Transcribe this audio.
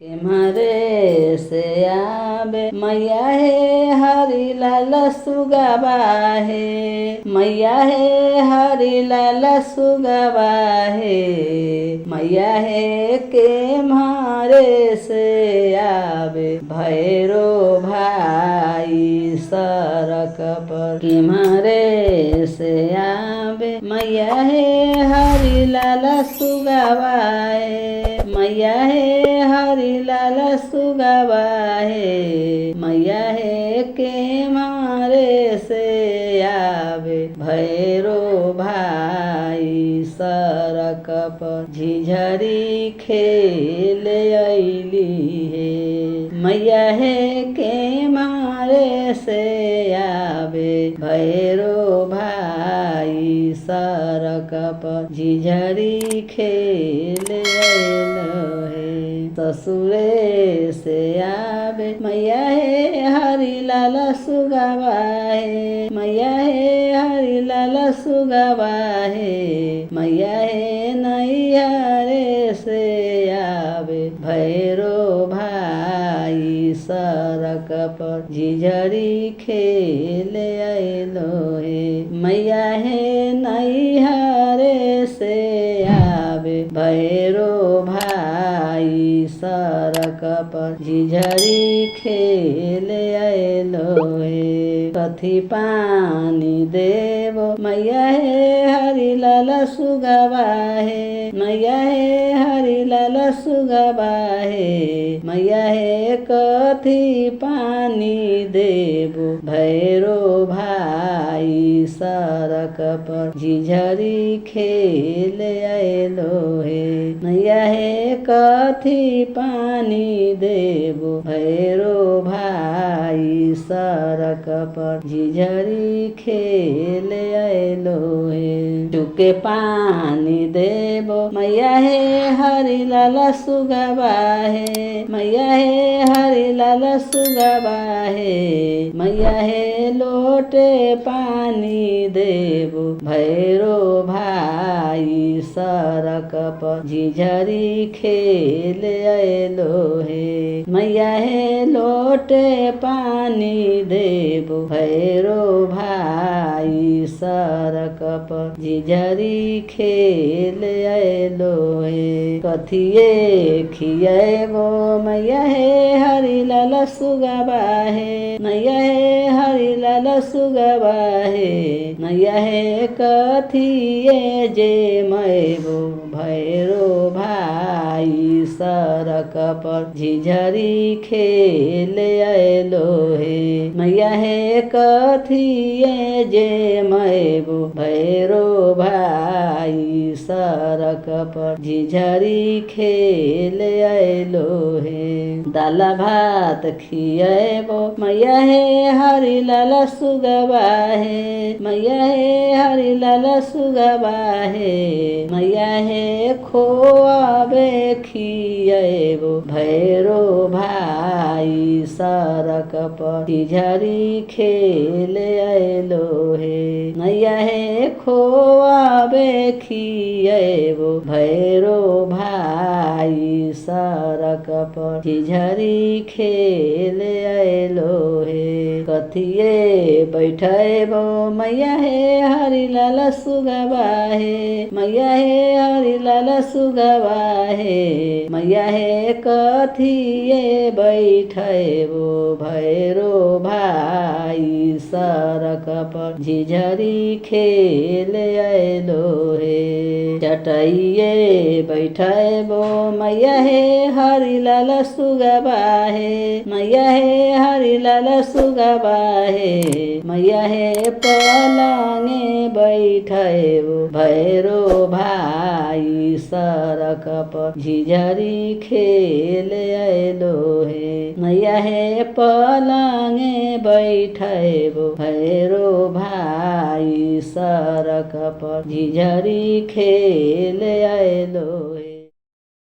के मारे से आबे मैया हे हरि लाल सुगवा हे, मैया हे हरि लाल सुगवा हे, मैया हे के मारे से आबे भैरो भाई सड़क पर के मारे से आबे मैया हे हरि लाल सुगवा हे, मैया हे हरि लाल सुगवा हे, मैया हे के मारे से आबे भैरो भाई सड़क पर झिझरी खेल अइली हे, मैया हे के मारे से आबे भैरो भाई सड़क पर झिझरी खेल अइल हे। ससुरे से आबे मैया हे हरि लाल सुगवा हे, मैया हे हरि लाल सुगवा हे, मैया हे नैहरे से आबे भैरो भाई सड़क पर झिझरी खेल अइलो हे, मैया हे नैहरे से आबे भैरो भाई सड़क पर झिझरी खेल अइलो हे। कथी पानी देबो मैया हे हरि लाल सुगवा हे, मैया हे हरि लाल सुगवा हे, मैया हे कथी पानी देबो भैरो भाई सड़क पर झिझरी खेल अइलो हे, मैया हे कथी पानी देबो भैरो भाई सड़क पर झिझरी खेल अइलो हे। चुके पानी देबो मैया हे हरि लाल सुगवा हे, मैया हे हरि लाल सुगवा हे, मैया हे लोटे पानी देबो भैरो भाई सड़क पर झिझरी खेल अइलो हे, मैया हे लोटे पानी देबो भैरो भाई सड़क पर झिझरी खेल अइलो हे। कथिए खिएबो मैया हे हरि लाल सुगवा हे, मैया हे हरि लाल सुगवा हे, मैया हे कथिए जे मैबो भैरो भाई सड़क पर झिझरी खेल अइलो हे, मैया हे कथिए जे मैबो भैरो भाई सड़क पर झिझरी खेल अइलो हे। दाल भात खिएबो मैया हे हरि लाल सुगवा हे, मैया हे हरि लाल सुगवा हे, मैया हे खोआबे खिएबो भैरो भाई सड़क पर झिझरी खेल अइलो हे, मैया हे खोआबे खिएबो भैरो भाई सड़क पर झिझरी खेल अइलो हे। कथिए बैठेबो मैया हे हरि लाल सुगवा हे, मैया हे हरि लाल सुगवा हे, मैया हे कथिए बैठेबो भैरो भाई सड़क पर झिझरी खेल अइलो हे। चटैये बैठेबो मैया हे हरि लाल सुगवा हे, मैया हे हरि लाल सुगवा हे, मैया हे पलंगे बैठेबो भैरो भाई सड़क पर झिझरी खेल अइलो हे, मैया हे पलंगे बैठेबो भैरो भाई सड़क पर झिझरी खेल अइलो हे।